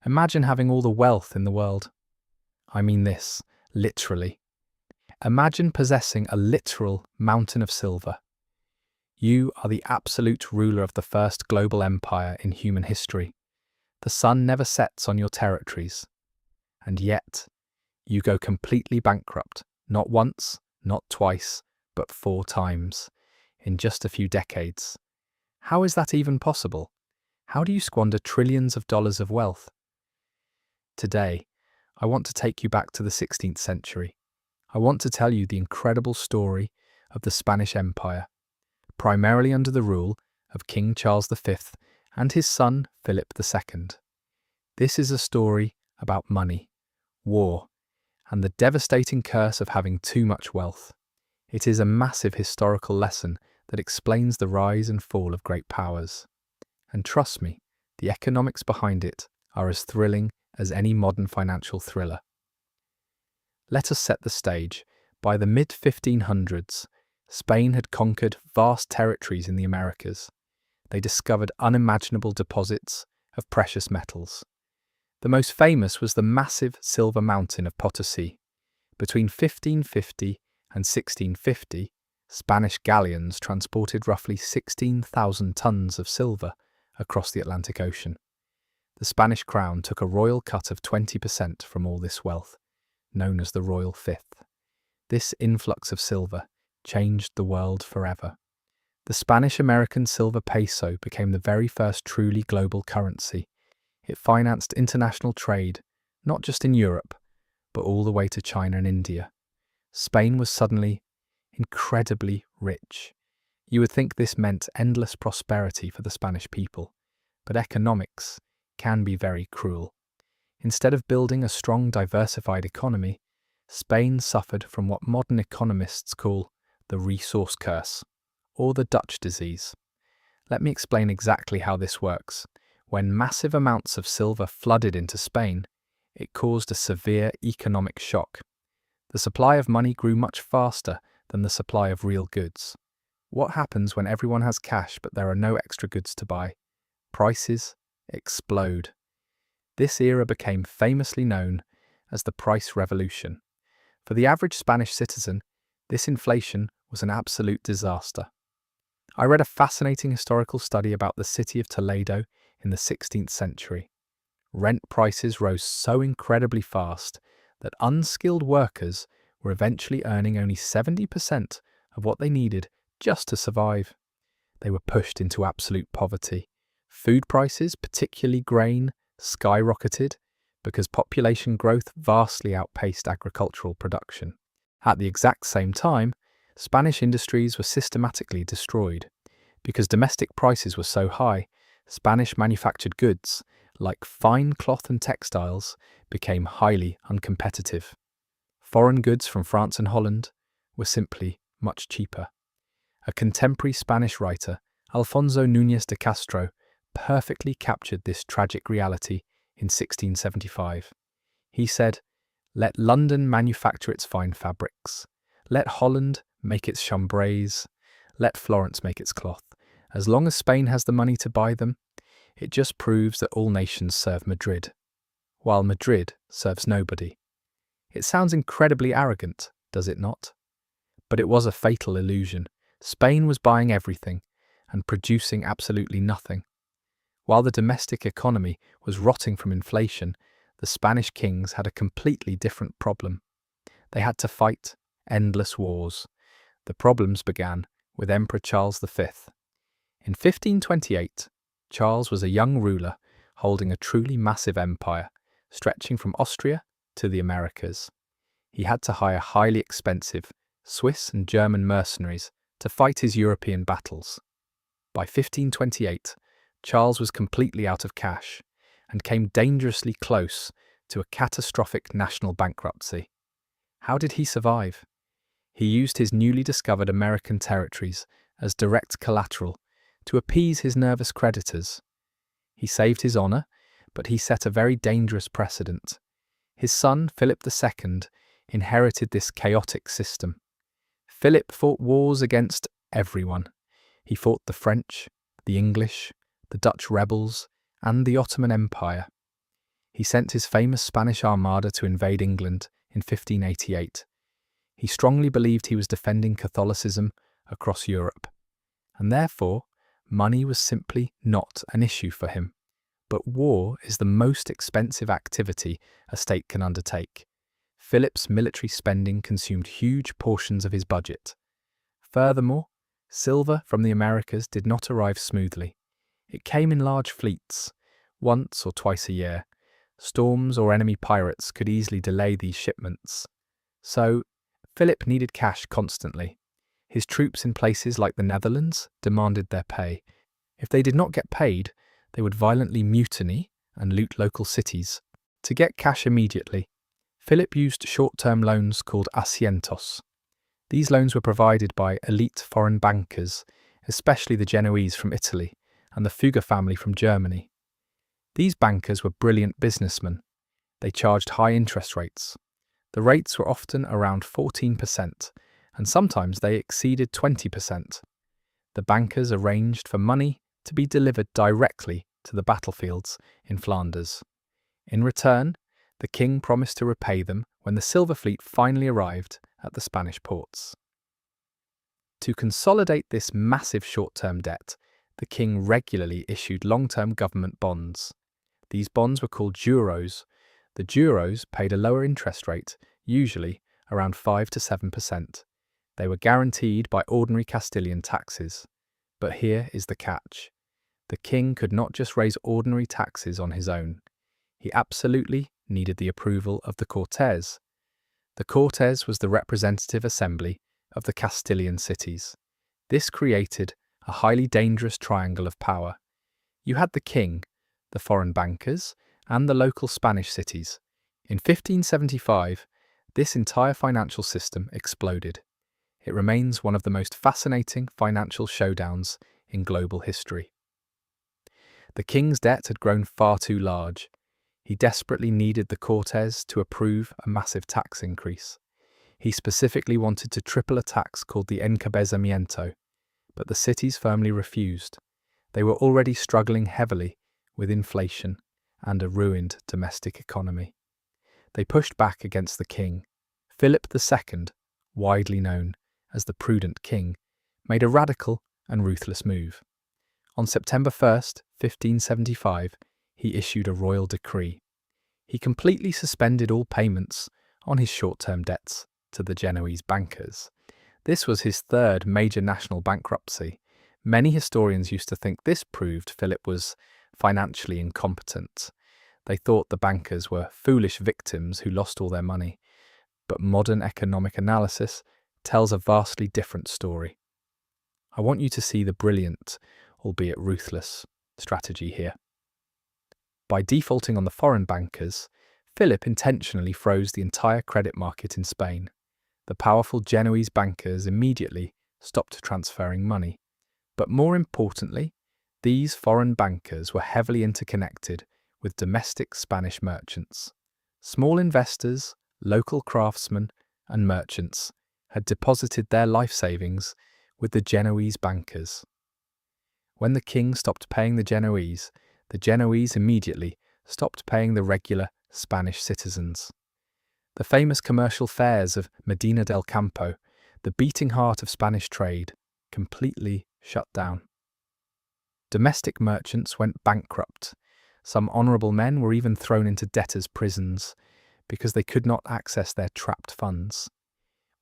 Imagine having all the wealth in the world. I mean this, literally. Imagine possessing a literal mountain of silver. You are the absolute ruler of the first global empire in human history. The sun never sets on your territories. And yet, you go completely bankrupt, not once, not twice, but 4 times, in just a few decades. How is that even possible? How do you squander trillions of dollars of wealth? Today, I want to take you back to the 16th century. I want to tell you the incredible story of the Spanish Empire, primarily under the rule of King Charles V and his son Philip II. This is a story about money, war, and the devastating curse of having too much wealth. It is a massive historical lesson that explains the rise and fall of great powers. And trust me, the economics behind it are as thrilling as any modern financial thriller. Let us set the stage. By the mid-1500s, Spain had conquered vast territories in the Americas. They discovered unimaginable deposits of precious metals. The most famous was the massive silver mountain of Potosi. Between 1550 and 1650, Spanish galleons transported roughly 16,000 tons of silver across the Atlantic Ocean. The Spanish crown took a royal cut of 20% from all this wealth, known as the Royal Fifth. This influx of silver changed the world forever. The Spanish-American silver peso became the very first truly global currency. It financed international trade, not just in Europe, but all the way to China and India. Spain was suddenly incredibly rich. You would think this meant endless prosperity for the Spanish people, but economics can be very cruel. Instead of building a strong, diversified economy, Spain suffered from what modern economists call the resource curse, or the Dutch disease. Let me explain exactly how this works. When massive amounts of silver flooded into Spain, it caused a severe economic shock. The supply of money grew much faster than the supply of real goods. What happens when everyone has cash but there are no extra goods to buy? Prices explode. This era became famously known as the price revolution. For the average Spanish citizen, this inflation was an absolute disaster. I read a fascinating historical study about the city of Toledo in the 16th century. Rent prices rose so incredibly fast that unskilled workers were eventually earning only 70% of what they needed just to survive. They were pushed into absolute poverty. Food prices, particularly grain, skyrocketed because population growth vastly outpaced agricultural production. At the exact same time, Spanish industries were systematically destroyed. Because domestic prices were so high, Spanish manufactured goods, like fine cloth and textiles, became highly uncompetitive. Foreign goods from France and Holland were simply much cheaper. A contemporary Spanish writer, Alfonso Núñez de Castro, perfectly captured this tragic reality in 1675. He said, "Let London manufacture its fine fabrics. Let Holland make its chambrays. Let Florence make its cloth. As long as Spain has the money to buy them, it just proves that all nations serve Madrid, while Madrid serves nobody." It sounds incredibly arrogant, does it not? But it was a fatal illusion. Spain was buying everything and producing absolutely nothing. While the domestic economy was rotting from inflation, the Spanish kings had a completely different problem. They had to fight endless wars. The problems began with Emperor Charles V. In 1528, Charles was a young ruler holding a truly massive empire, stretching from Austria to the Americas. He had to hire highly expensive Swiss and German mercenaries to fight his European battles. By 1528, Charles was completely out of cash and came dangerously close to a catastrophic national bankruptcy. How did he survive? He used his newly discovered American territories as direct collateral to appease his nervous creditors. He saved his honor, but he set a very dangerous precedent. His son, Philip II, inherited this chaotic system. Philip fought wars against everyone. He fought the French, the English, the Dutch rebels, and the Ottoman Empire. He sent his famous Spanish Armada to invade England in 1588. He strongly believed he was defending Catholicism across Europe, and therefore money was simply not an issue for him. But war is the most expensive activity a state can undertake. Philip's military spending consumed huge portions of his budget. Furthermore, silver from the Americas did not arrive smoothly. It came in large fleets, once or twice a year. Storms or enemy pirates could easily delay these shipments. So, Philip needed cash constantly. His troops in places like the Netherlands demanded their pay. If they did not get paid, they would violently mutiny and loot local cities. To get cash immediately, Philip used short-term loans called asientos. These loans were provided by elite foreign bankers, especially the Genoese from Italy and the Fugger family from Germany. These bankers were brilliant businessmen. They charged high interest rates. The rates were often around 14%, and sometimes they exceeded 20%. The bankers arranged for money to be delivered directly to the battlefields in Flanders. In return, the king promised to repay them when the silver fleet finally arrived at the Spanish ports. To consolidate this massive short-term debt, the king regularly issued long-term government bonds. These bonds were called juros. The juros paid a lower interest rate, usually around 5 to 7%. They were guaranteed by ordinary Castilian taxes. But here is the catch. The king could not just raise ordinary taxes on his own. He absolutely needed the approval of the Cortes. The Cortes was the representative assembly of the Castilian cities. This created a highly dangerous triangle of power. You had the king, the foreign bankers, and the local Spanish cities. In 1575, this entire financial system exploded. It remains one of the most fascinating financial showdowns in global history. The king's debt had grown far too large. He desperately needed the Cortes to approve a massive tax increase. He specifically wanted to triple a tax called the encabezamiento, but the cities firmly refused. They were already struggling heavily with inflation and a ruined domestic economy. They pushed back against the king. Philip II, widely known as the Prudent King, made a radical and ruthless move. On September 1st, 1575, he issued a royal decree. He completely suspended all payments on his short-term debts to the Genoese bankers. This was his third major national bankruptcy. Many historians used to think this proved Philip was financially incompetent. They thought the bankers were foolish victims who lost all their money. But modern economic analysis tells a vastly different story. I want you to see the brilliant, albeit ruthless, strategy here. By defaulting on the foreign bankers, Philip intentionally froze the entire credit market in Spain. The powerful Genoese bankers immediately stopped transferring money. But more importantly, these foreign bankers were heavily interconnected with domestic Spanish merchants. Small investors, local craftsmen, and merchants had deposited their life savings with the Genoese bankers. When the king stopped paying the Genoese immediately stopped paying the regular Spanish citizens. The famous commercial fairs of Medina del Campo, the beating heart of Spanish trade, completely shut down. Domestic merchants went bankrupt. Some honourable men were even thrown into debtors' prisons because they could not access their trapped funds.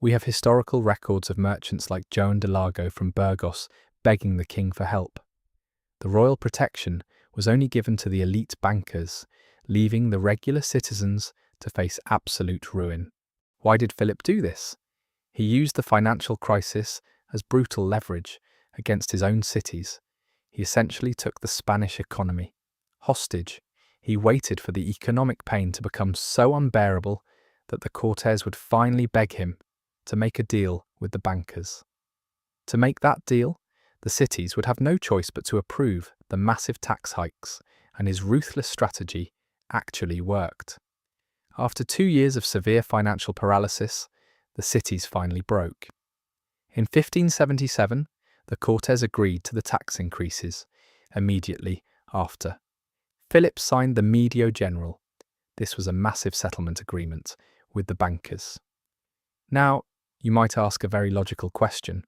We have historical records of merchants like Joan de Largo from Burgos begging the king for help. The royal protection was only given to the elite bankers, leaving the regular citizens to face absolute ruin. Why did Philip do this? He used the financial crisis as brutal leverage against his own cities. He essentially took the Spanish economy hostage. He waited for the economic pain to become so unbearable that the Cortes would finally beg him to make a deal with the bankers. To make that deal, the cities would have no choice but to approve the massive tax hikes, and his ruthless strategy actually worked. After 2 years of severe financial paralysis, the cities finally broke. In 1577, the Cortes agreed to the tax increases. Immediately after, Philip signed the Medio General, This was a massive settlement agreement with the bankers. Now, you might ask a very logical question.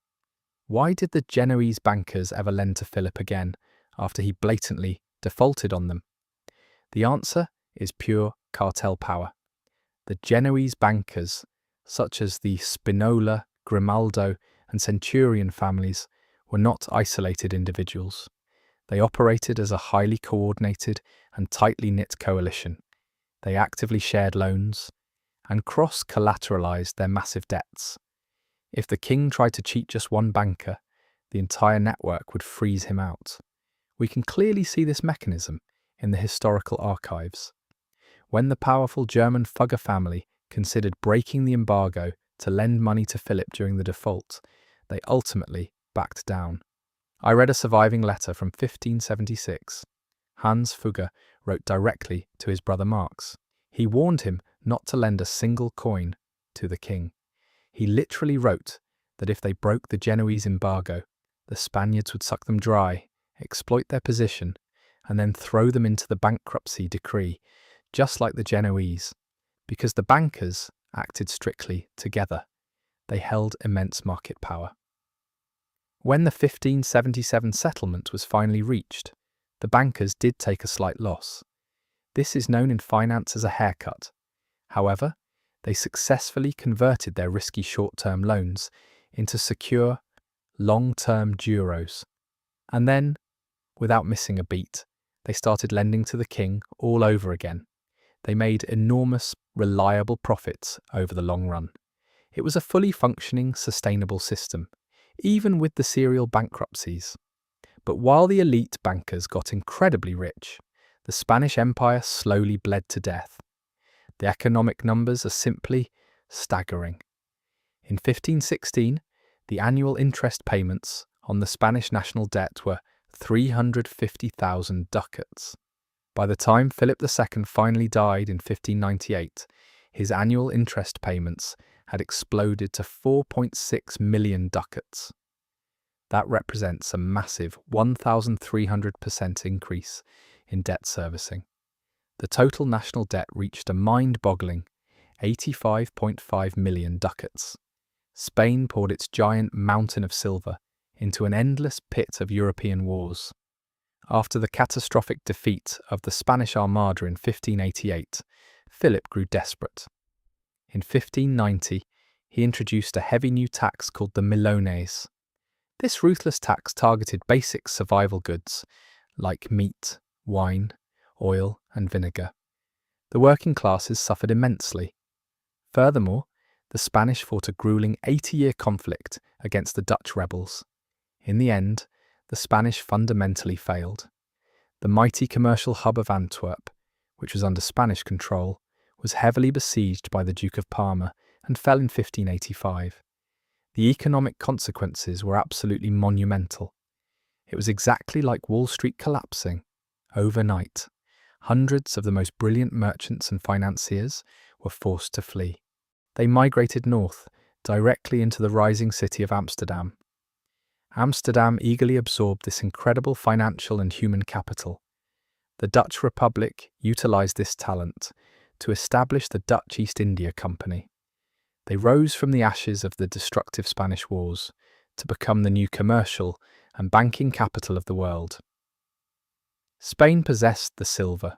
Why did the Genoese bankers ever lend to Philip again after he blatantly defaulted on them? The answer is pure cartel power. The Genoese bankers, such as the Spinola, Grimaldo, and Centurion families, were not isolated individuals. They operated as a highly coordinated and tightly knit coalition. They actively shared loans and cross-collateralized their massive debts. If the king tried to cheat just one banker, the entire network would freeze him out. We can clearly see this mechanism in the historical archives. When the powerful German Fugger family considered breaking the embargo to lend money to Philip during the default, they ultimately backed down. I read a surviving letter from 1576. Hans Fugger wrote directly to his brother Marx. He warned him not to lend a single coin to the king. He literally wrote that if they broke the Genoese embargo, the Spaniards would suck them dry, exploit their position, and then throw them into the bankruptcy decree, just like the Genoese. Because the bankers acted strictly together, they held immense market power. When the 1577 settlement was finally reached, the bankers did take a slight loss. This is known in finance as a haircut. However, they successfully converted their risky short-term loans into secure, long-term euros. And then, without missing a beat, they started lending to the king all over again. They made enormous, reliable profits over the long run. It was a fully functioning, sustainable system, even with the serial bankruptcies. But while the elite bankers got incredibly rich, the Spanish Empire slowly bled to death. The economic numbers are simply staggering. In 1516, the annual interest payments on the Spanish national debt were 350,000 ducats. By the time Philip II finally died in 1598, his annual interest payments had exploded to 4.6 million ducats. That represents a massive 1,300% increase in debt servicing. The total national debt reached a mind-boggling 85.5 million ducats. Spain poured its giant mountain of silver into an endless pit of European wars. After the catastrophic defeat of the Spanish Armada in 1588, Philip grew desperate. In 1590, he introduced a heavy new tax called the milones. This ruthless tax targeted basic survival goods like meat, wine, oil, and vinegar. The working classes suffered immensely. Furthermore, the Spanish fought a grueling 80-year conflict against the Dutch rebels. In the end, the Spanish fundamentally failed. The mighty commercial hub of Antwerp, which was under Spanish control, was heavily besieged by the Duke of Parma and fell in 1585. The economic consequences were absolutely monumental. It was exactly like Wall Street collapsing. Overnight, hundreds of the most brilliant merchants and financiers were forced to flee. They migrated north, directly into the rising city of Amsterdam. Amsterdam eagerly absorbed this incredible financial and human capital. The Dutch Republic utilized this talent to establish the Dutch East India Company. They rose from the ashes of the destructive Spanish Wars to become the new commercial and banking capital of the world. Spain possessed the silver,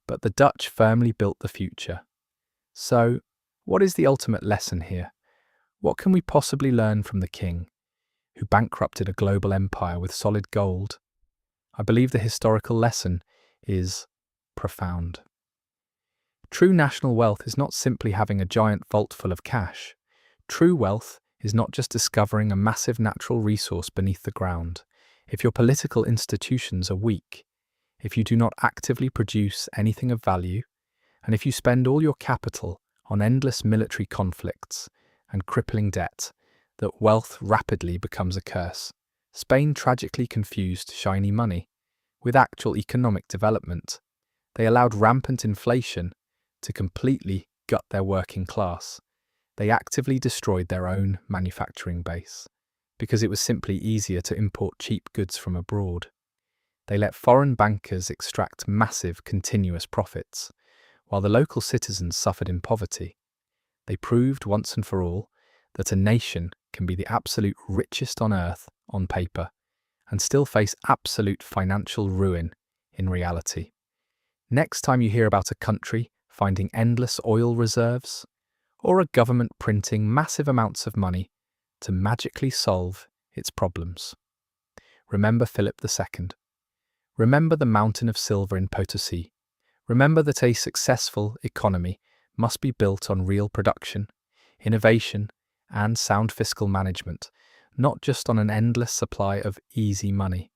but the Dutch firmly built the future. So, what is the ultimate lesson here? What can we possibly learn from the king, who bankrupted a global empire with solid gold? I believe the historical lesson is profound. True national wealth is not simply having a giant vault full of cash. True wealth is not just discovering a massive natural resource beneath the ground. If your political institutions are weak, if you do not actively produce anything of value, and if you spend all your capital on endless military conflicts and crippling debt, that wealth rapidly becomes a curse. Spain tragically confused shiny money with actual economic development. They allowed rampant inflation to completely gut their working class. They actively destroyed their own manufacturing base because it was simply easier to import cheap goods from abroad. They let foreign bankers extract massive, continuous profits, while the local citizens suffered in poverty. They proved once and for all that a nation can be the absolute richest on earth on paper and still face absolute financial ruin in reality. Next time you hear about a country finding endless oil reserves, or a government printing massive amounts of money to magically solve its problems, remember Philip II. Remember the mountain of silver in Potosi. Remember that a successful economy must be built on real production, innovation, and sound fiscal management, not just on an endless supply of easy money.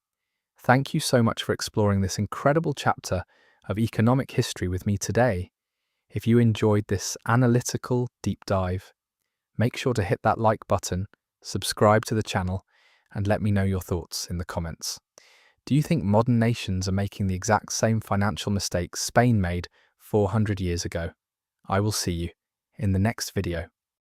Thank you so much for exploring this incredible chapter of economic history with me today. If you enjoyed this analytical deep dive, make sure to hit that like button, subscribe to the channel, and let me know your thoughts in the comments. Do you think modern nations are making the exact same financial mistakes Spain made 400 years ago? I will see you in the next video.